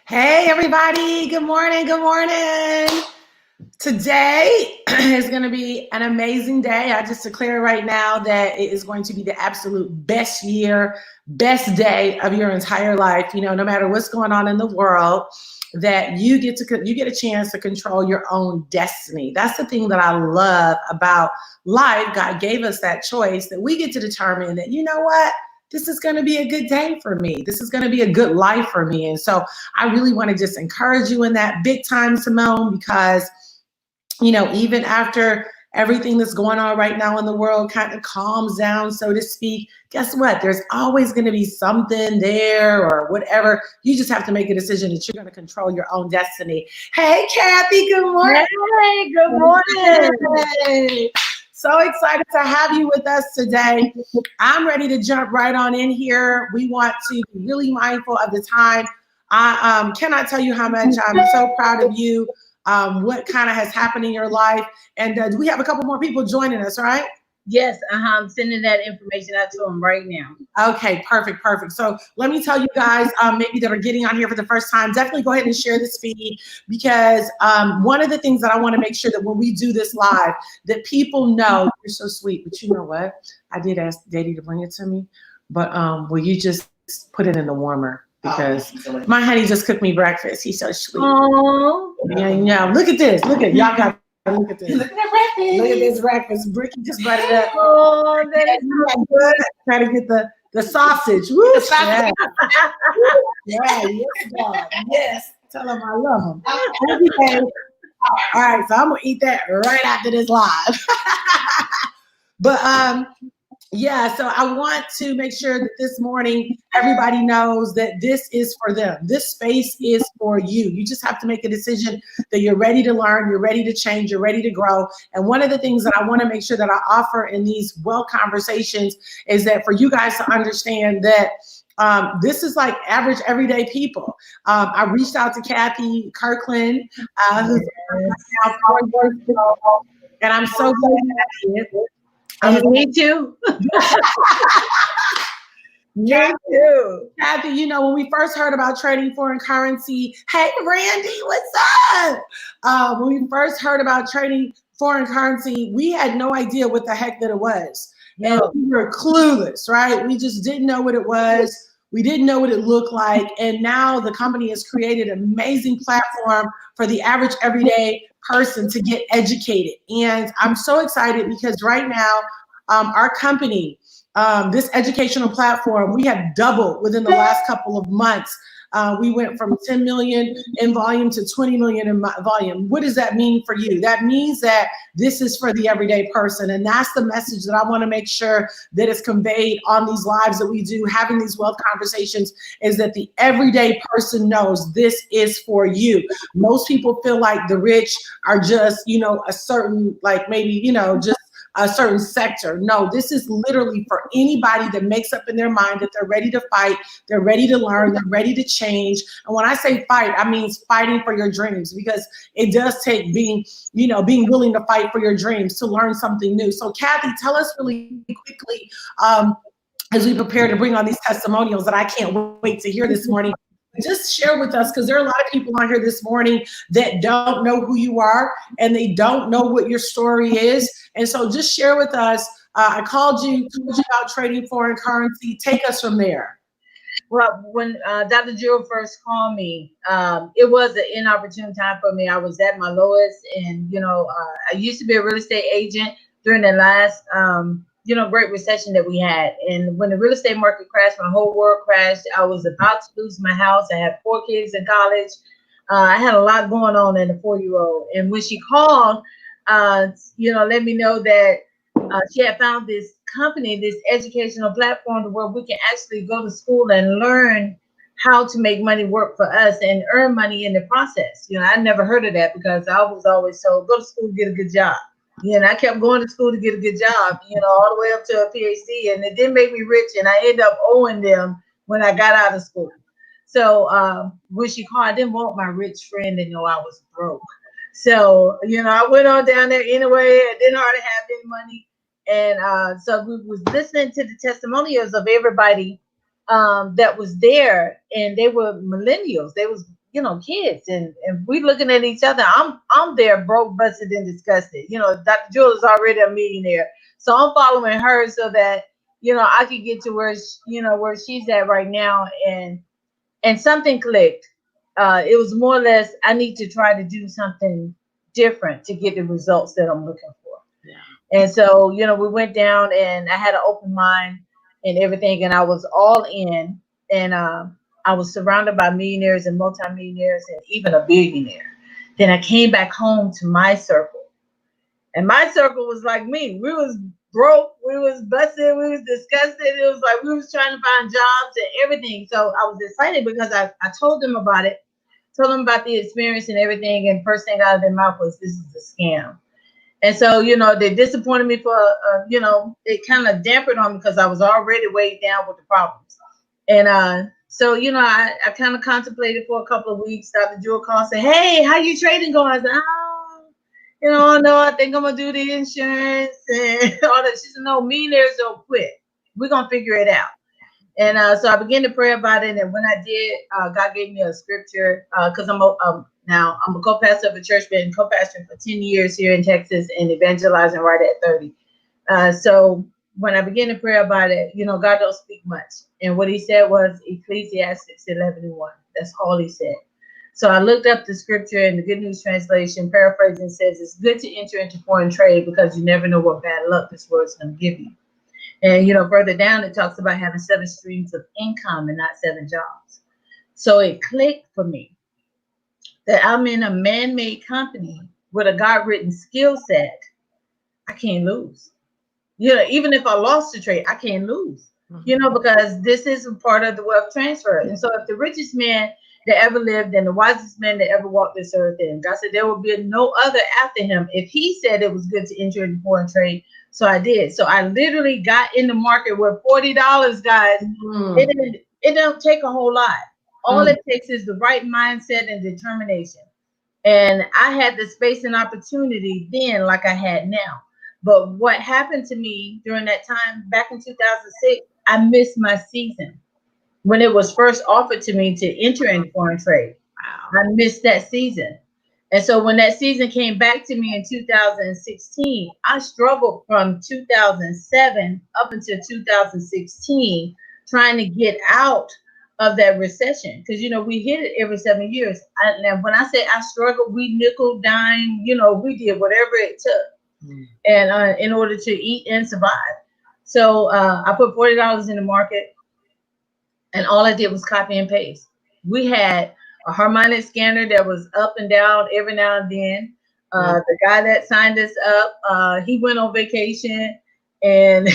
Hey, everybody. Good morning. Good morning. Today is going to be an amazing day. I just declare right now that it is going to be the absolute best year, best day of your entire life. No matter what's going on in the world, that you get a chance to control your own destiny. That's the thing that I love about life. God gave us that choice that we get to determine that, you know what? This is going to be a good day for me. This is going to be a good life for me. And so I really want to just encourage you in that big time, Simone, because even after everything that's going on right now in the world kind of calms down, so to speak, guess what? There's always going to be something there or whatever. You just have to make a decision that you're going to control your own destiny. Hey, Kathy, good morning. Hey, good morning. Hey. So excited to have you with us today. I'm ready to jump right on in here. We want to be really mindful of the time. I cannot tell you how much I'm so proud of you. What kind of has happened in your life. And do we have a couple more people joining us, right? Yes, I'm sending that information out to them right now. Okay, perfect. So let me tell you guys, maybe that are getting on here for the first time, definitely go ahead and share this feed, because one of the things that I want to make sure that when we do this live, that people know, you're so sweet, but you know what? I did ask Daddy to bring it to me, but will you just put it in the warmer? Because my honey just cooked me breakfast. He's so sweet. Oh, yeah. Look at this. Look at y'all got. Look at this. Look at that breakfast. Look at this breakfast. Bricky just buttered up. Oh, that is so good. Trying to get the sausage. Woo, the sausage. Yeah. Yes, God. Yes. Tell them I love them. Okay. All right. So I'm gonna eat that right after this live. But yeah, so I want to make sure that this morning everybody knows that this is for them. This space is for you. You just have to make a decision that you're ready to learn, you're ready to change, you're ready to grow. And one of the things that I want to make sure that I offer in these well conversations is that for you guys to understand that this is like average, everyday people. I reached out to Kathy Kirkland, who's now 4 years ago, and I'm so glad that I did. me too. Me too. Kathy, when we first heard about trading foreign currency, hey, Randy, what's up? When we first heard about trading foreign currency, we had no idea what the heck that it was. And we were clueless, right? We just didn't know what it was. We didn't know what it looked like. And now the company has created an amazing platform for the average everyday person to get educated. And I'm so excited because right now, our company, this educational platform, we have doubled within the last couple of months. We went from 10 million in volume to 20 million in volume. What does that mean for you? That means that this is for the everyday person. And that's the message that I want to make sure that is conveyed on these lives that we do, having these wealth conversations, is that the everyday person knows this is for you. Most people feel like the rich are just, a certain, like maybe, just a certain sector. No, this is literally for anybody that makes up in their mind that they're ready to fight, they're ready to learn, they're ready to change. And when I say fight, I mean fighting for your dreams, because it does take being willing to fight for your dreams, to learn something new. So Kathy, tell us really quickly, as we prepare to bring on these testimonials that I can't wait to hear this morning. Just share with us, because there are a lot of people on here this morning that don't know who you are and they don't know what your story is. And so just share with us. I told you about trading foreign currency. Take us from there. Well, when Dr. Jill first called me, it was an inopportune time for me. I was at my lowest, and I used to be a real estate agent during the last great recession that we had. And when the real estate market crashed, my whole world crashed. I was about to lose my house. I had 4 kids in college. I had a lot going on in a 4-year-old. And when she called, let me know that she had found this company, this educational platform where we can actually go to school and learn how to make money work for us and earn money in the process. I never heard of that because I was always told, go to school, get a good job. And I kept going to school to get a good job, all the way up to a PhD. And it didn't make me rich. And I ended up owing them when I got out of school. So when she called, I didn't want my rich friend to know I was broke. So, I went on down there anyway. I didn't hardly have any money. And so we was listening to the testimonials of everybody that was there. And they were millennials. They was, kids, and we looking at each other. I'm there broke, busted, and disgusted. Dr. Jewel is already a millionaire, so I'm following her so that I could get to where she's at right now, and something clicked. It was more or less, I need to try to do something different to get the results that I'm looking for. Yeah. And so, we went down, and I had an open mind and everything, and I was all in, and I was surrounded by millionaires and multimillionaires and even a billionaire. Then I came back home to my circle, and my circle was like me. We was broke, we was busted, we was disgusted. It was like we was trying to find jobs and everything. So I was excited because I told them about it, told them about the experience and everything. And first thing out of their mouth was, "This is a scam." And so, they disappointed me for, it kind of dampened on me because I was already weighed down with the problems. And so, I kind of contemplated for a couple of weeks. Dr. Jewel called and said, "Hey, how you trading going?" I said, "No, I think I'm going to do the insurance and all that." She said, "No, millionaires don't quit. We're going to figure it out." And so I began to pray about it. And when I did, God gave me a scripture because I'm a co-pastor of a church, been co-pastoring for 10 years here in Texas and evangelizing right at 30. So when I began to pray about it, God don't speak much. And what he said was Ecclesiastes 11:1. That's all he said. So I looked up the scripture, and the Good News Translation, paraphrasing, says, "It's good to enter into foreign trade because you never know what bad luck this word's going to give you." And, further down, it talks about having 7 streams of income and not 7 jobs. So it clicked for me that I'm in a man-made company with a God-written skill set. I can't lose. Even if I lost the trade, I can't lose, because this is a part of the wealth transfer. And so if the richest man that ever lived and the wisest man that ever walked this earth, and God said there will be no other after him, if he said it was good to enter into foreign trade, so I did. So I literally got in the market with $40, guys. It don't take a whole lot. All it takes is the right mindset and determination. And I had the space and opportunity then like I had now. But what happened to me during that time back in 2006, I missed my season when it was first offered to me to enter into foreign trade. Wow. I missed that season. And so when that season came back to me in 2016, I struggled from 2007 up until 2016 trying to get out of that recession, because we hit it every 7 years. And when I say I struggled, we nickel, dime, we did whatever it took, and in order to eat and survive. So I put $40 in the market, and all I did was copy and paste. We had a harmonic scanner that was up and down every now and then. The guy that signed us up, he went on vacation, and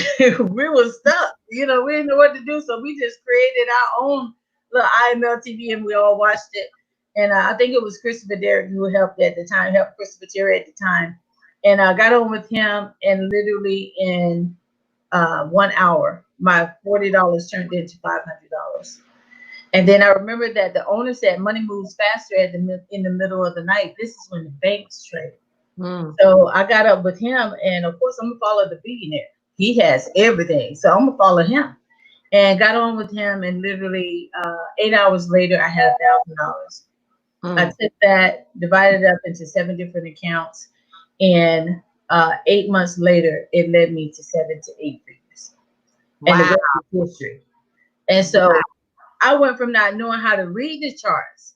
we were stuck. We didn't know what to do, so we just created our own little IML TV, and we all watched it. And I think it was Christopher Derrick who helped Christopher Terry at the time. And I got on with him, and literally in 1 hour, my $40 turned into $500. And then I remember that the owner said money moves faster in the middle of the night. This is when the banks trade. So I got up with him, and of course I'm gonna follow the billionaire. He has everything, so I'm gonna follow him. And got on with him, and literally 8 hours later, I had $1,000. I took that, divided it up into 7 different accounts, and 8 months later, it led me to 7 to 8 figures. Wow. And the rest is history. And so I went from not knowing how to read the charts,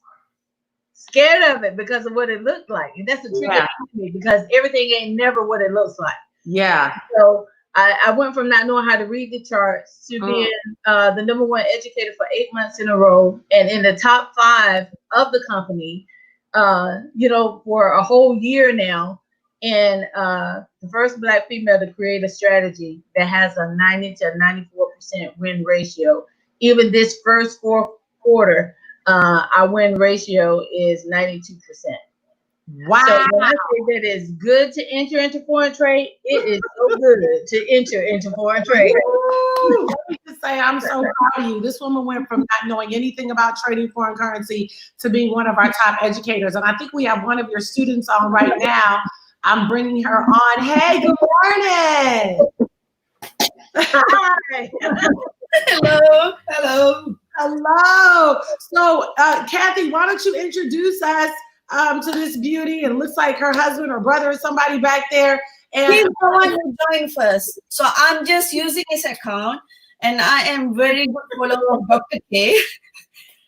scared of it because of what it looked like. And that's a trigger for me, because everything ain't never what it looks like. Yeah. So I went from not knowing how to read the charts to being the #1 educator for 8 months in a row, and in the top 5 of the company, for a whole year now. And the first Black female to create a strategy that has a 90 to 94% win ratio. Even this first fourth quarter, our win ratio is 92%. Wow. So when I say that it's good to enter into foreign trade, it is so good to enter into foreign trade. Let me just say, I'm so proud of you. This woman went from not knowing anything about trading foreign currency to being one of our top educators. And I think we have one of your students on right now. I'm bringing her on. Hey, good morning. Hi. Hello. Hello. So, Kathy, why don't you introduce us to this beauty? And it looks like her husband or brother or somebody back there. And He's the one who joined first. So I'm just using his account, and I am very good follower of Dr. K.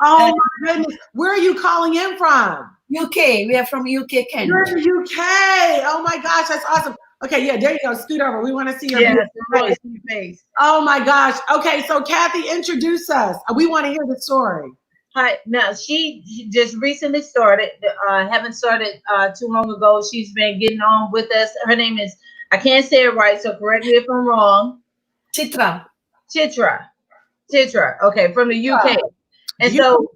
oh my goodness, where are you calling in from? UK. We are from UK, Kent. You're in the UK. Oh my gosh, that's awesome. Okay, yeah, there you go. Scoot over. We want to see your Face. Oh my gosh. Okay, so Kathy, introduce us. We want to hear the story. Hi. Now she just recently started. Haven't started too long ago. She's been getting on with us. Her name is, I can't say it right, so correct me if I'm wrong. Chitra. Okay, from the UK. And so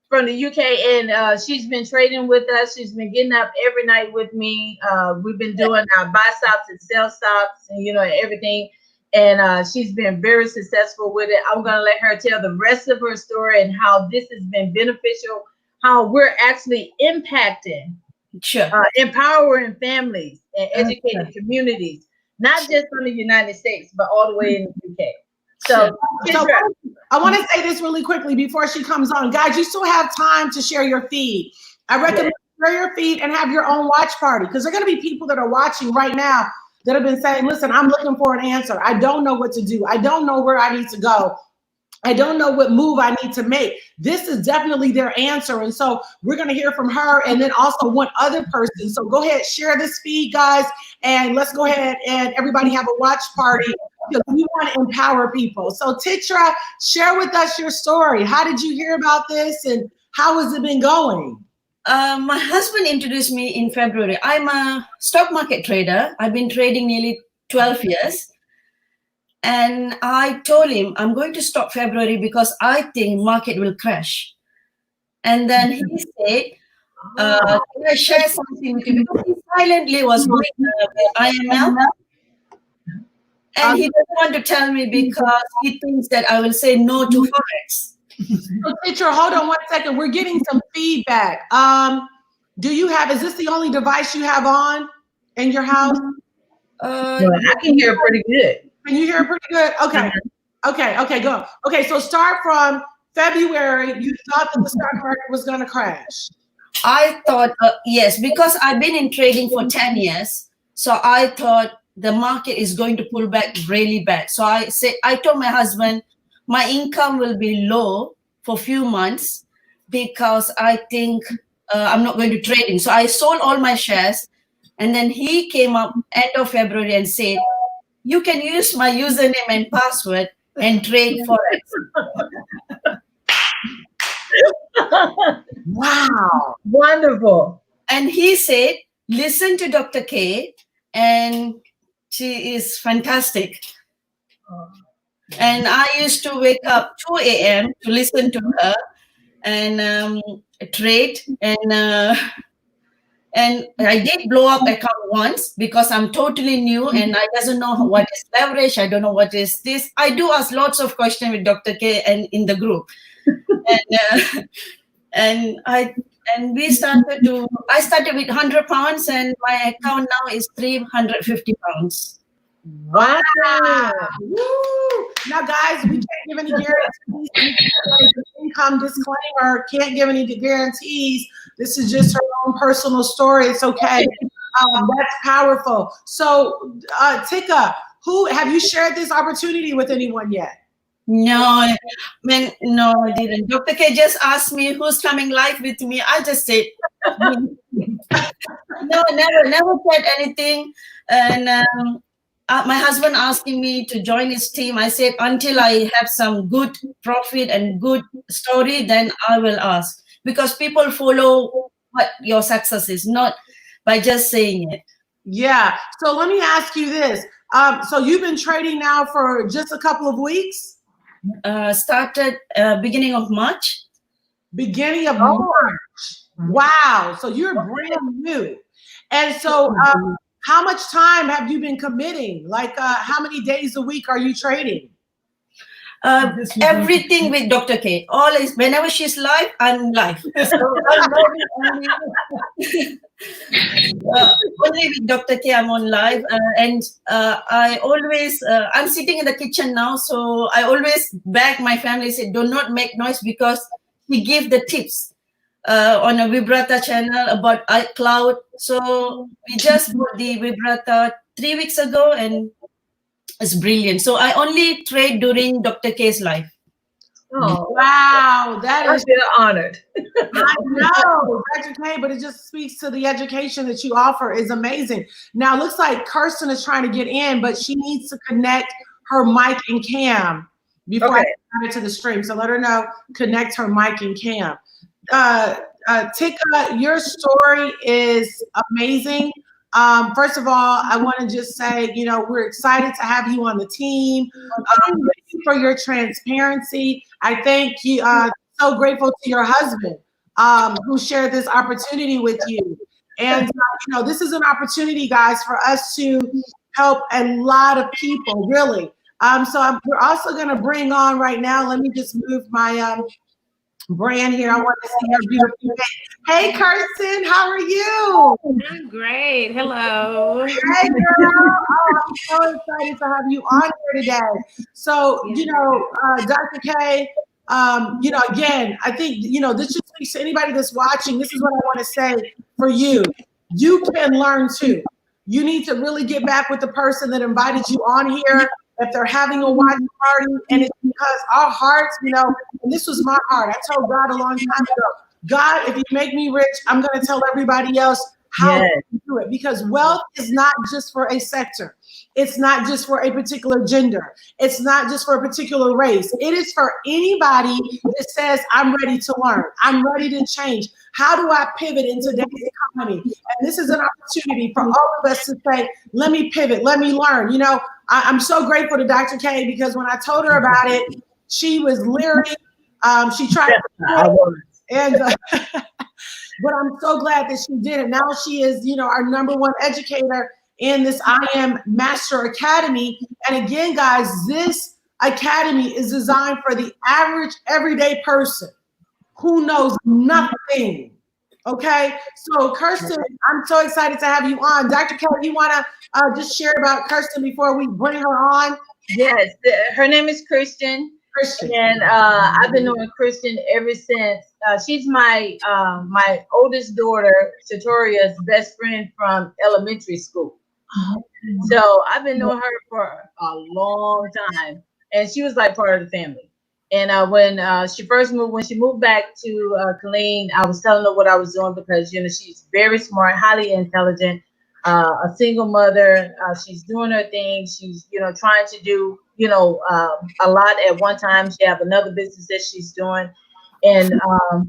from the UK, and she's been trading with us. She's been getting up every night with me. We've been doing our buy stops and sell stops, and everything. And she's been very successful with it. I'm gonna let her tell the rest of her story and how this has been beneficial, how we're actually impacting, empowering families and educating communities, not just from the United States, but all the way in the UK. So I want to say this really quickly before she comes on. Guys, you still have time to share your feed. I recommend share your feed and have your own watch party, because there are going to be people that are watching right now that have been saying, listen, I'm looking for an answer. I don't know what to do. I don't know where I need to go. I don't know what move I need to make. This is definitely their answer. And so we're going to hear from her and then also one other person. So go ahead, share this feed, guys, and let's go ahead and everybody have a watch party, because we want to empower people. So Titra, share with us your story. How did you hear about this and how has it been going? My husband introduced me in February. I'm a stock market trader. I've been trading nearly 12 years. And I told him, I'm going to stop February because I think market will crash. And then he said, can I share something with you? Because he silently was going IML. And he doesn't want to tell me because he thinks that I will say no to Forex. So Titra, hold on 1 second. We're getting some feedback. Is this the only device you have on in your house? I can hear it pretty good. Can you hear it pretty good? Okay. Okay, go. Okay, so start from February. You thought that the stock market was going to crash. I thought, yes, because I've been in trading for 10 years. So I thought the market is going to pull back really bad. So I told my husband, my income will be low for a few months because I think I'm not going to trading. So I sold all my shares. And then he came up end of February and said, you can use my username and password and trade Forex. Wow. Wonderful. And he said, listen to Dr. K, and she is fantastic. And I used to wake up 2 a.m. to listen to her and trade. And I did blow up account once because I'm totally new and I doesn't know what is leverage. I don't know what is this. I do ask lots of questions with Dr. K and in the group. I started with £100 and my account now is £350. Wow. Woo. Now, guys, we can't give any guarantees. Income disclaimer, can't give any guarantees. This is just her own personal story. It's okay. That's powerful. So, Tika, have you shared this opportunity with anyone yet? No, I didn't. Dr. K just asked me who's coming live with me. I just said, no, never said anything. And my husband asking me to join his team. I said, until I have some good profit and good story, then I will ask. Because people follow what your success is, not by just saying it. Yeah. So let me ask you this. So you've been trading now for just a couple of weeks? Started beginning of March. Beginning of March. Wow. So you're brand new. And so how much time have you been committing? Like how many days a week are you trading? Everything with Dr. K. Always, whenever she's live, I'm live. So Only with Dr. K, I'm on live, and I always, I'm sitting in the kitchen now, so I always beg my family, say, do not make noise, because he give the tips on a Vibrata channel about iCloud. So we just bought the Vibrata 3 weeks ago, and it's brilliant. So I only trade during Dr. K's live. Oh, Wow, that I is, feel honored. I know, Dr. K, but it just speaks to the education that you offer is amazing. Now, it looks like Kirsten is trying to get in, but she needs to connect her mic and cam before I Okay. add it to the stream. So let her know, connect her mic and cam. Tika, your story is amazing. First of all, I want to just say, you know, we're excited to have you on the team. Thank you for your transparency. I thank you. So grateful to your husband who shared this opportunity with you. And you know, this is an opportunity, guys, for us to help a lot of people, really. We're also going to bring on right now. Let me just move my brand here. I want to see her beautiful face. Hey, Kirsten, how are you? I'm great. Hello. Hey, girl. Oh, I'm so excited to have you on here today. So, you know, Dr. K, you know, again, I think, you know, this just speaks to anybody that's watching. This is what I want to say for you. You can learn too. You need to really get back with the person that invited you on here. If they're having a watch party, and it's because our hearts, you know, and this was my heart. I told God a long time ago, God, if you make me rich, I'm going to tell everybody else how to do it, because wealth is not just for a sector. It's not just for a particular gender. It's not just for a particular race. It is for anybody that says, I'm ready to learn. I'm ready to change. How do I pivot in today's economy? And this is an opportunity for all of us to say, let me pivot, let me learn. You know, I'm so grateful to Dr. K, because when I told her about it, she was leery. She tried to, and but I'm so glad that she did it. Now she is, you know, our #1 educator in this I Am Master Academy. And again, guys, this academy is designed for the average everyday person who knows nothing. Okay, so Kirsten, I'm so excited to have you on. Dr. Kelly, you want to just share about Kirsten before we bring her on? Yes, her name is Christian. And I've been knowing Kristen ever since. She's my my oldest daughter, Satoria's best friend from elementary school. So I've been knowing her for a long time, and she was like part of the family. And when she moved back to Killeen, I was telling her what I was doing, because you know she's very smart, highly intelligent, a single mother. She's doing her thing. She's trying to do a lot at one time. She have another business that she's doing, and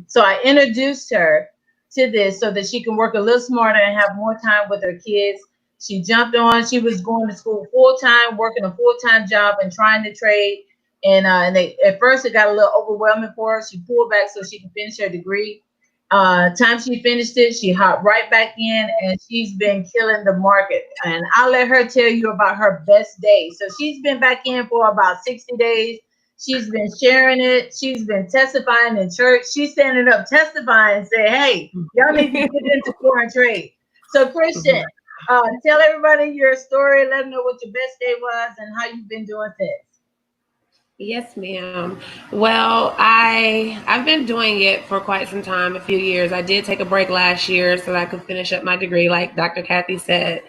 so I introduced her to this so that she can work a little smarter and have more time with her kids. She jumped on. She was going to school full time, working a full-time job, and trying to trade. And at first it got a little overwhelming for her. She pulled back so she could finish her degree. Time she finished it, she hopped right back in, and she's been killing the market. And I'll let her tell you about her best day. So she's been back in for about 60 days. She's been sharing it. She's been testifying in church. She's standing up testifying and saying, hey, y'all need to get into foreign trade. So Christian, tell everybody your story. Let them know what your best day was and how you've been doing things. Yes, ma'am. Well, I've been doing it for quite some time, a few years. I did take a break last year so that I could finish up my degree, like Dr. Kathy said.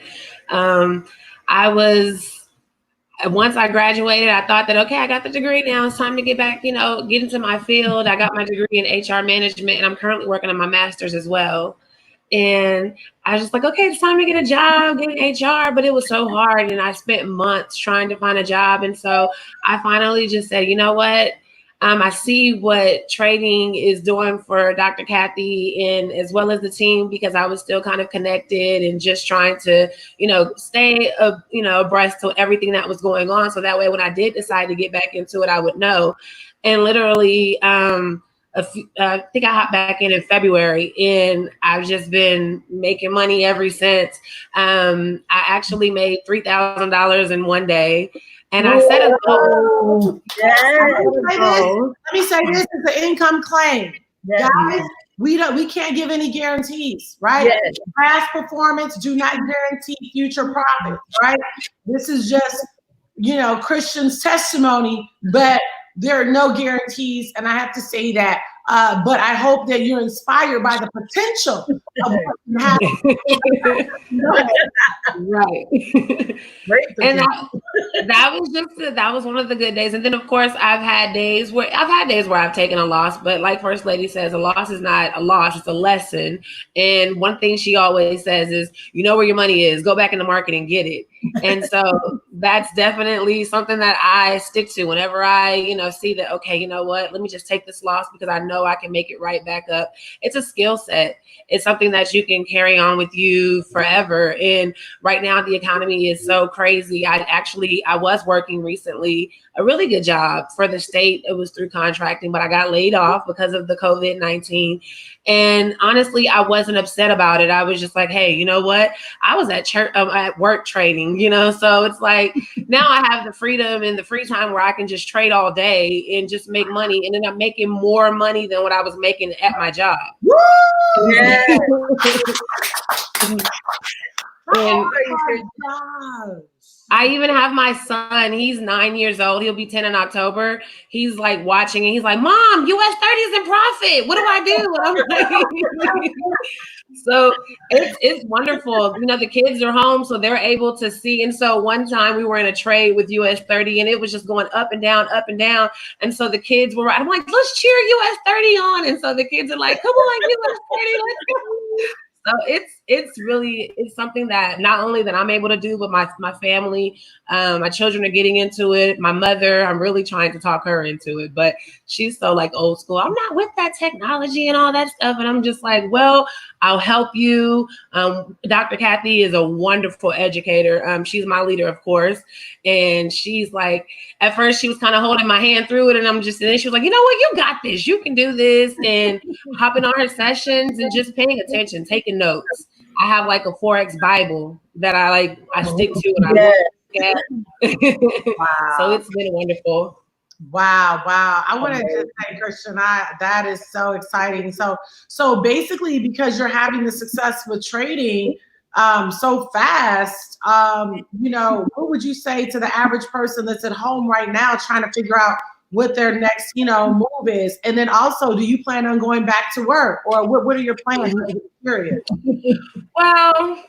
Once I graduated, I thought that, okay, I got the degree now. It's time to get back, get into my field. I got my degree in HR management, and I'm currently working on my master's as well. And I was just like, okay, it's time to get a job, get an HR, but it was so hard. And I spent months trying to find a job. And so I finally just said, you know what? I see what trading is doing for Dr. Kathy and as well as the team, because I was still kind of connected and just trying to, stay, abreast to everything that was going on. So that way, when I did decide to get back into it, I would know. And literally, I think I hopped back in February, and I've just been making money ever since. I actually made $3,000 in one day, and I set a goal. Let me say this is an income claim. Guys, we can't give any guarantees, right? Yes. Past performance do not guarantee future profits, right? This is just, Christian's testimony, but there are no guarantees. And I have to say that, but I hope that you're inspired by the potential of what can happen. Right. Great. And that was one of the good days. And then of course I've had days where I've taken a loss, but like First Lady says, a loss is not a loss, it's a lesson. And one thing she always says is, you know where your money is, go back in the market and get it. And so that's definitely something that I stick to whenever I, see that, okay, you know what, let me just take this loss because I know I can make it right back up. It's a skill set. It's something that you can carry on with you forever. And right now the economy is so crazy. I was working recently a really good job for the state. It was through contracting, but I got laid off because of the COVID-19. And honestly, I wasn't upset about it. I was just like, hey, you know what? I was at church, at work trading, so it's like now I have the freedom and the free time where I can just trade all day and just make money. And then I'm making more money than what I was making at my job. Woo! Yeah. Oh And- I even have my son, he's 9 years old. He'll be 10 in October. He's like watching and he's like, Mom, US 30 is in profit. What do I do? And I'm like, so it's wonderful. The kids are home, so they're able to see. And so one time we were in a trade with US 30 and it was just going up and down, up and down. And so the kids were, I'm like, let's cheer US 30 on. And so the kids are like, come on, US 30, let's go. So it's something that not only that I'm able to do, but my family, my children are getting into it. My mother, I'm really trying to talk her into it, but she's so like old school. I'm not with that technology and all that stuff. And I'm just like, well, I'll help you. Dr. Kathy is a wonderful educator. She's my leader, of course. And she's like, at first she was kind of holding my hand through it. And then she was like, you know what, you got this, you can do this. And hopping on her sessions and just paying attention, taking notes. I have like a Forex Bible that I stick to and I look at. Wow. So it's been wonderful. Wow. I want to just say, Christian, that is so exciting. So basically, because you're having the success with trading so fast, what would you say to the average person that's at home right now trying to figure out what their next, move is? And then also, do you plan on going back to work, or what are your plans for this period? Well,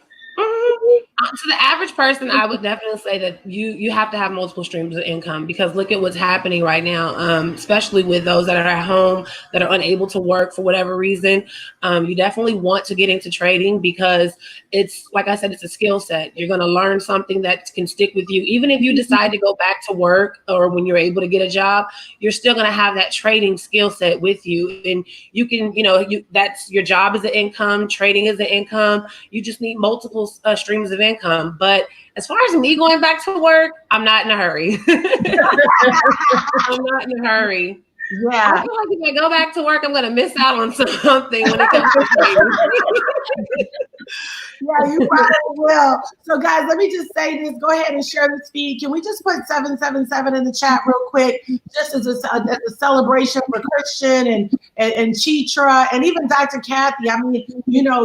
to the average person, I would definitely say that you have to have multiple streams of income, because look at what's happening right now, especially with those that are at home that are unable to work for whatever reason. You definitely want to get into trading because it's, like I said, it's a skill set. You're going to learn something that can stick with you. Even if you decide to go back to work or when you're able to get a job, you're still going to have that trading skill set with you. And you can, that's your job is an income, trading is an income. You just need multiple streams of income. But as far as me going back to work, I'm not in a hurry. I'm not in a hurry. Yeah. I feel like if I go back to work, I'm going to miss out on something when it comes to trading. Yeah, you probably will. So, guys, let me just say this. Go ahead and share this feed. Can we just put 777 in the chat real quick, just as a celebration for Christian and Chitra and even Dr. Kathy? I mean,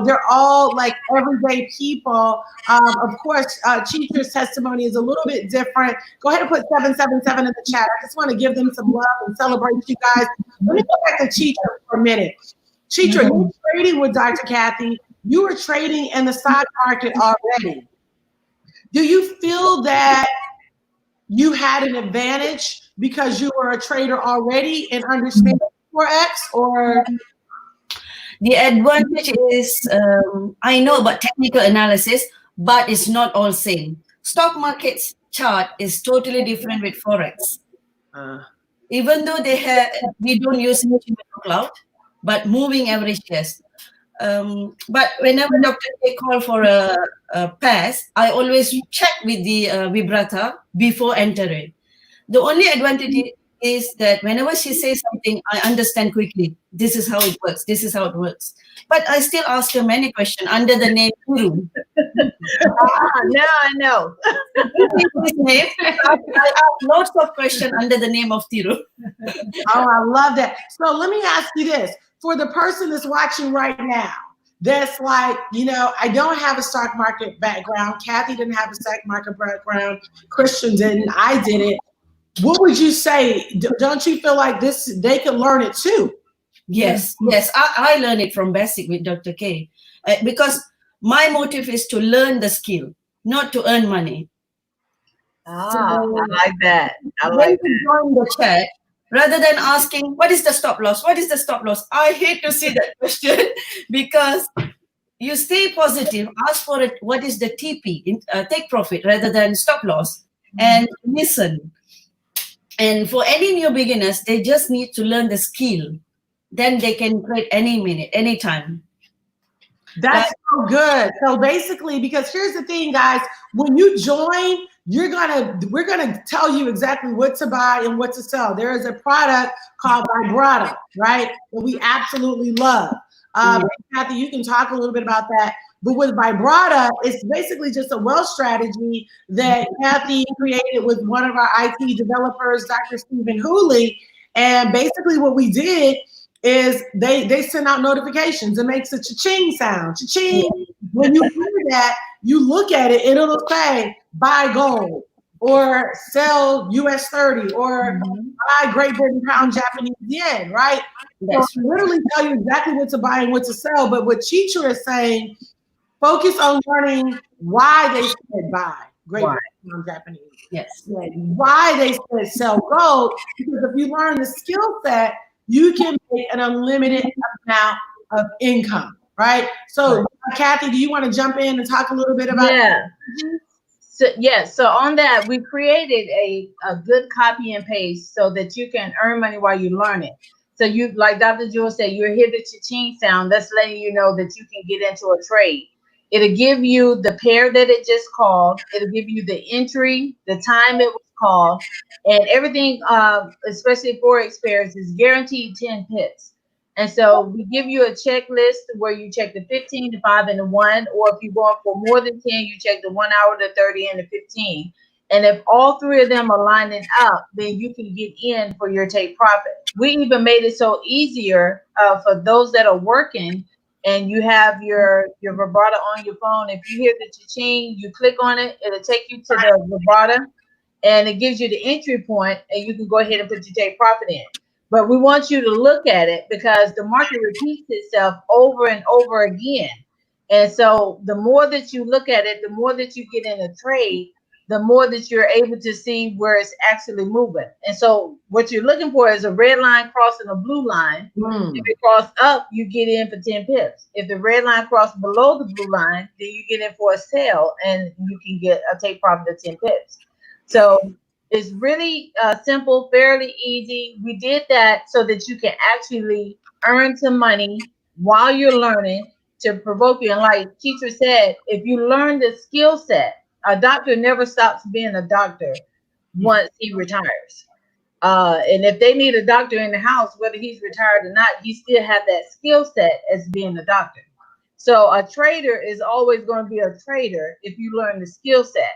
they're all like everyday people. Of course, Chitra's testimony is a little bit different. Go ahead and put 777 in the chat. I just want to give them some love and celebrate you guys. Let me go back to Chitra for a minute. Chitra, you're trading with Dr. Kathy. You were trading in the stock market already. Do you feel that you had an advantage because you were a trader already and understand Forex, or? The advantage is I know about technical analysis, but it's not all same. Stock market's chart is totally different with Forex. Even though we don't use cloud, but moving average, yes. But whenever Dr. K call for a pass, I always check with the vibrata before entering. The only advantage is that whenever she says something, I understand quickly. This is how it works. This is how it works. But I still ask her many questions under the name Thiru. Now I know. His name. I ask lots of questions under the name of Thiru. Oh, I love that. So let me ask you this. for the person that's watching right now, that's like, you know, I don't have a stock market background. Kathy didn't have a stock market background. Christian didn't. I did it. What would you say? Don't you feel like they can learn it too? Yes, yes. I learned it from basic with Dr. K, because my motive is to learn the skill, not to earn money. I like that. I like that. Join the chat rather than asking, what is the stop loss? What is the stop loss? I hate to see that question because you stay positive, ask for it. What is the TP? Take profit rather than stop loss, and listen. And for any new beginners, they just need to learn the skill. Then they can trade any minute, anytime. That's so good. So basically, because here's the thing, guys, when you join, we're gonna tell you exactly what to buy and what to sell. There is a product called Vibrata, right? That we absolutely love. Kathy, you can talk a little bit about that. But with Vibrata, it's basically just a wealth strategy that Kathy created with one of our IT developers, Dr. Stephen Hooley. And basically what we did is they send out notifications. It makes a cha-ching sound. Cha-ching. When you hear that, you look at it and it'll say buy gold or sell US 30 or buy Great Britain pound Japanese yen, right? So I literally tell you exactly what to buy and what to sell. But what Chitra is saying, focus on learning why they said buy Great Britain pound Japanese. Yes. Why they said sell gold, because if you learn the skill set, you can make an unlimited amount of income, right? So, Kathy, do you want to jump in and talk a little bit about that? So on that, we created a good copy and paste so that you can earn money while you learn it. So you, like Dr. Jewel said, you hear the cha-ching sound, that's letting you know that you can get into a trade. It'll give you the pair that it just called. It'll give you the entry, the time it was called, and everything, especially Forex pairs, is guaranteed 10 pips. And so we give you a checklist where you check the 15, the 5, and the 1, or if you're going for more than 10, you check the 1 hour, the 30, and the 15. And if all three of them are lining up, then you can get in for your take profit. We even made it so easier for those that are working and you have your Vibrata on your phone. If you hear the cha-ching, you click on it, it'll take you to the Vibrata and it gives you the entry point and you can go ahead and put your take profit in. But we want you to look at it because the market repeats itself over and over again. And so the more that you look at it, the more that you get in a trade, the more that you're able to see where it's actually moving. And so what you're looking for is a red line crossing a blue line. If it crosses up, you get in for 10 pips. If the red line crosses below the blue line, then you get in for a sale and you can get a take profit of 10 pips. So it's really simple, fairly easy. We did that so that you can actually earn some money while you're learning to provoke you. And like teacher said, if you learn the skill set, a doctor never stops being a doctor once he retires. And if they need a doctor in the house, whether he's retired or not, he still have that skill set as being a doctor. So a trader is always going to be a trader if you learn the skill set.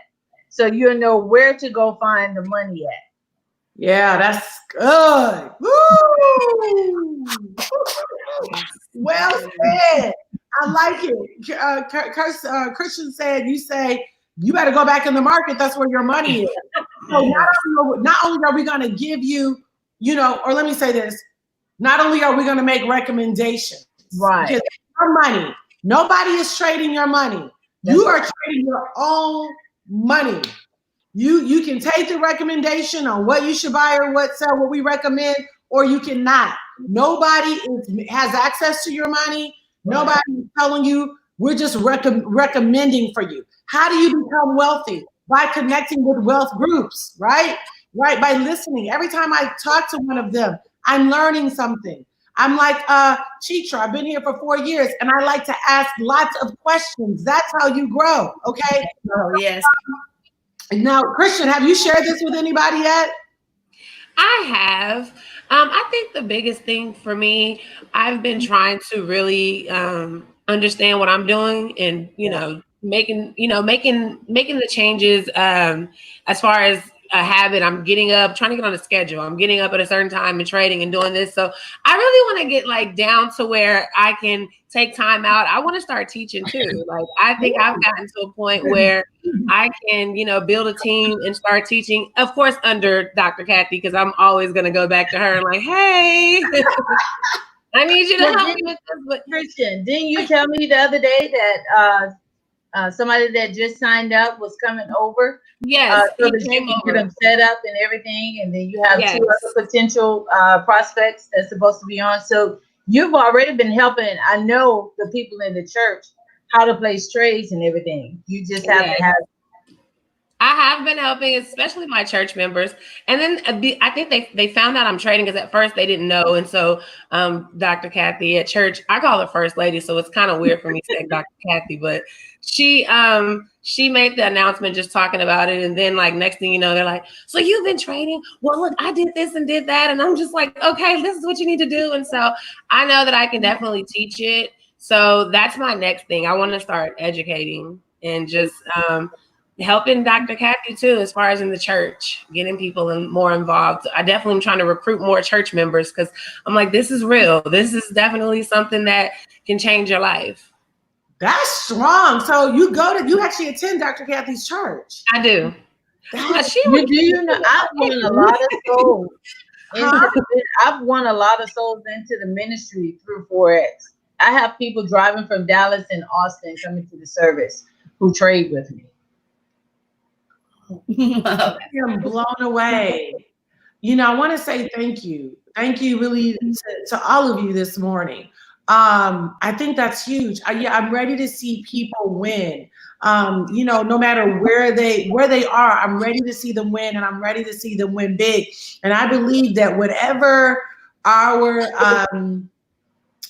So you'll know where to go find the money at. Yeah, that's good. Woo! Well said. I like it. Christian said, you say, you better go back in the market. That's where your money is. So not only are we going to give you, or let me say this, not only are we going to make recommendations. Right. Because your money, nobody is trading your money. You are trading your own money. You can take the recommendation on what you should buy or what sell, what we recommend, or you cannot. Nobody has access to your money. Nobody is telling you. We're just recommending for you. How do you become wealthy? By connecting with wealth groups, right? Right, by listening. Every time I talk to one of them, I'm learning something. I'm like Chitra, I've been here for 4 years, and I like to ask lots of questions. That's how you grow, okay? Oh, yes. Now, Christian, have you shared this with anybody yet? I have. I think the biggest thing for me, I've been trying to really understand what I'm doing and, making the changes as far as a habit. I'm getting up, trying to get on a schedule. I'm getting up at a certain time and trading and doing this. So I really want to get like down to where I can take time out. I want to start teaching too. Like, I think I've gotten to a point where I can, you know, build a team and start teaching, of course, under Dr. Kathy, because I'm always going to go back to her and like, hey, I need you to help me with this. But Christian, didn't you tell me the other day that somebody that just signed up was coming over? yes, So he that you came can get over. them set up and everything, and then you have Yes. 2 other potential prospects that's supposed to be on. So you've already been helping, I know, the people in the church how to place trades and everything. You just haven't Yes. had. I have been helping, especially my church members. And then I think they found out I'm trading because at first they didn't know. And so Dr. Kathy at church, I call her First Lady, so it's kind of weird for me saying Dr. Kathy, but she made the announcement just talking about it. And then like next thing you know, they're like, so you've been trading? Well, look, I did this and did that. And I'm just like, okay, this is what you need to do. And so I know that I can definitely teach it. So that's my next thing. I want to start educating and just helping Dr. Kathy too, as far as in the church, getting people more involved. I definitely am trying to recruit more church members because I'm like, this is real. This is definitely something that can change your life. That's strong. So you actually attend Dr. Kathy's church. I do. You know, I've won a lot of souls. I've won a lot of souls into the ministry through Forex. I have people driving from Dallas and Austin coming to the service who trade with me. I'm blown away. You know, I want to say thank you. Thank you really to all of you this morning. I think that's huge. I'm ready to see people win. You know, no matter where they are, I'm ready to see them win, and I'm ready to see them win big. And I believe that whatever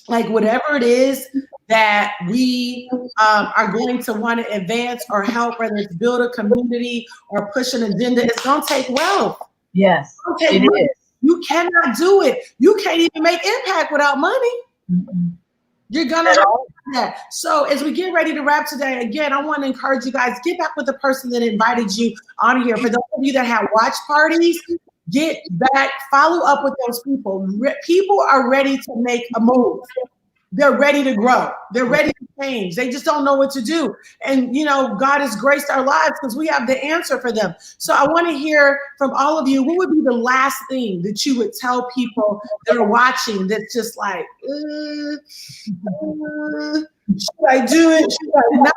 whatever it is that we are going to want to advance or help, whether it's build a community or push an agenda, it's going to take wealth. Yes, it is. You cannot do it. You can't even make impact without money. Mm-hmm. You're going to have that. So as we get ready to wrap today, again, I want to encourage you guys, get back with the person that invited you on here. For those of you that have watch parties, get back, follow up with those people. People are ready to make a move. They're ready to grow. They're ready to change. They just don't know what to do. And, you know, God has graced our lives because we have the answer for them. So I want to hear from all of you, what would be the last thing that you would tell people that are watching that's just like, should I do it? Should I not?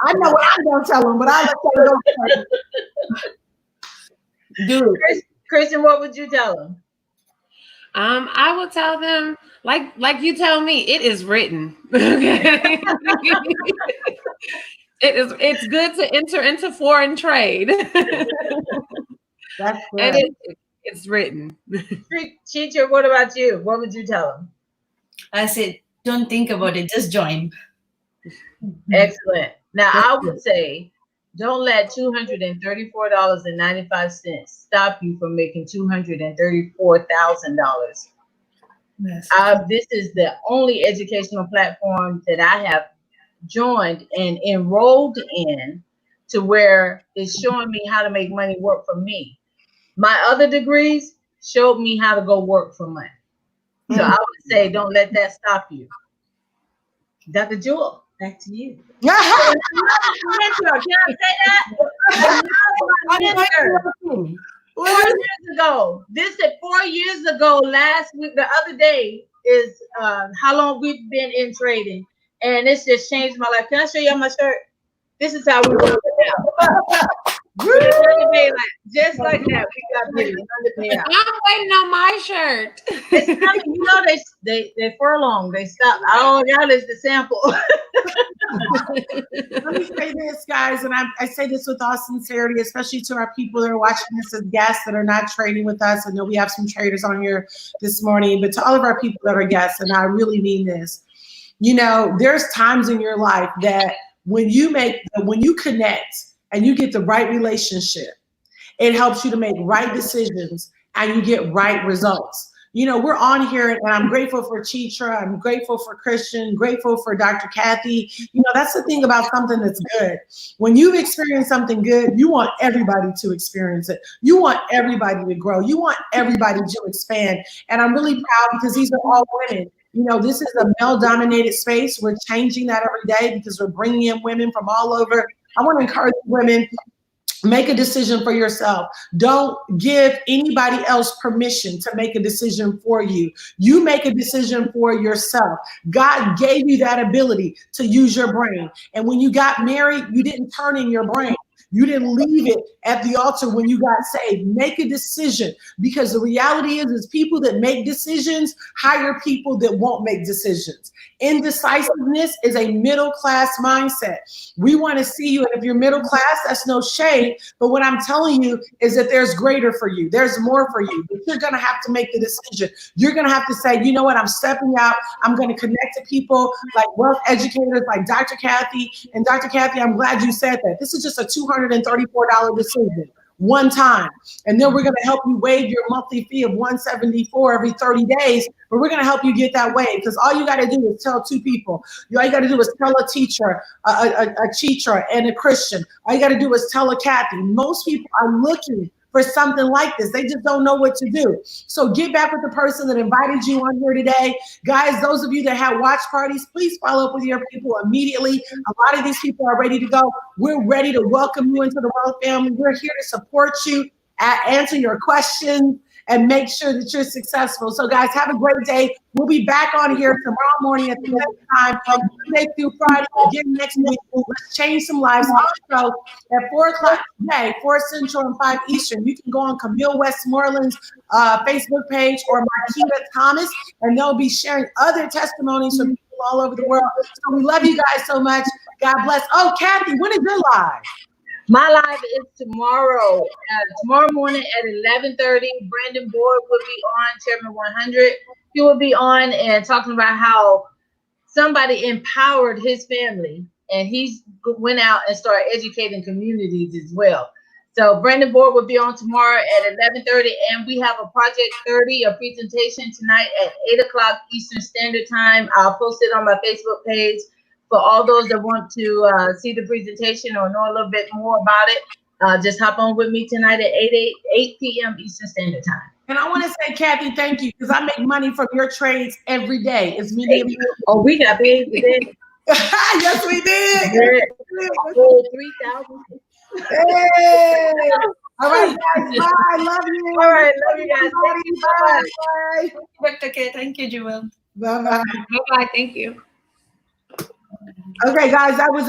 I know what I'm going to tell them, but I'll let them go. Dude. Christian, what would you tell them? I will tell them, like you tell me, it is written. Okay. It's good to enter into foreign trade. That's good. And it's written. Teacher, what about you? What would you tell them? I said, don't think about it, just join. Excellent. Now I would say, don't let $234.95 stop you from making $234,000. Yes. This is the only educational platform that I have joined and enrolled in to where it's showing me how to make money work for me. My other degrees showed me how to go work for money. So I would say, don't let that stop you. Dr. Jewel, back to you. Can I say that? 4 years ago. This is 4 years ago. Last week, the other day is how long we've been in trading, and it's just changed my life. Can I show you my shirt? This is how we work it out. Just like that, we got paid. I'm waiting on my shirt. It's coming, you know, they furlong. They stop. All y'all is the sample. Let me say this, guys, and I say this with all sincerity, especially to our people that are watching this as guests that are not trading with us. I know we have some traders on here this morning, but to all of our people that are guests, and I really mean this, you know, there's times in your life that when you connect and you get the right relationship, it helps you to make right decisions and you get right results. You know, we're on here, and I'm grateful for Chitra. I'm grateful for Christian, grateful for Dr. Kathy. You know, that's the thing about something that's good. When you've experienced something good, you want everybody to experience it. You want everybody to grow. You want everybody to expand. And I'm really proud because these are all women. You know, this is a male-dominated space. We're changing that every day because we're bringing in women from all over. I want to encourage women, make a decision for yourself. Don't give anybody else permission to make a decision for you. You make a decision for yourself. God gave you that ability to use your brain. And when you got married, you didn't turn in your brain. You didn't leave it at the altar when you got saved. Make a decision, because the reality is people that make decisions hire people that won't make decisions. Indecisiveness is a middle-class mindset. We want to see you, and if you're middle class, that's no shade. But what I'm telling you is that there's greater for you. There's more for you. But you're going to have to make the decision. You're going to have to say, you know what, I'm stepping out. I'm going to connect to people like wealth educators like Dr. Kathy. And Dr. Kathy, I'm glad you said that. This is just a $234 decision. One time, and then we're going to help you waive your monthly fee of $174 every 30 days, but we're going to help you get that waived, because all you got to do is tell 2 people. All you got to do is tell a teacher, a Chitra, and a Christian. All you got to do is tell a Kathy. Most people are looking for something like this. They just don't know what to do. So get back with the person that invited you on here today. Guys, those of you that have watch parties, please follow up with your people immediately. A lot of these people are ready to go. We're ready to welcome you into the Wealth family. We're here to support you, answer your questions, and make sure that you're successful. So guys, have a great day. We'll be back on here tomorrow morning at the same time, Monday through Friday, again next week. Let's change some lives. Also, at 4 o'clock today, 4 Central and 5 Eastern, you can go on Camille Westmoreland's Facebook page or Marquita Thomas, and they'll be sharing other testimonies from people all over the world. So we love you guys so much. God bless. Oh, Kathy, when is your live? My live is tomorrow morning at 11:30. Brandon Boyd will be on, Chairman 100. He will be on and talking about how somebody empowered his family, and he went out and started educating communities as well. So Brandon Boyd will be on tomorrow at 11:30, and we have a Project 30, a presentation tonight at 8 o'clock Eastern Standard Time. I'll post it on my Facebook page. For all those that want to see the presentation or know a little bit more about it, just hop on with me tonight at 8 p.m. Eastern Standard Time. And I want to say, Kathy, thank you, because I make money from your trades every day. It's me. Oh, we got paid today. Yes, we did. Yeah. Oh, 3,000. Hey. All right, guys. Bye. Love you. All right, love you guys. Thank you so much. Dr. K, thank you, Jewel. Bye-bye. Bye-bye. Thank you. Okay, guys, that was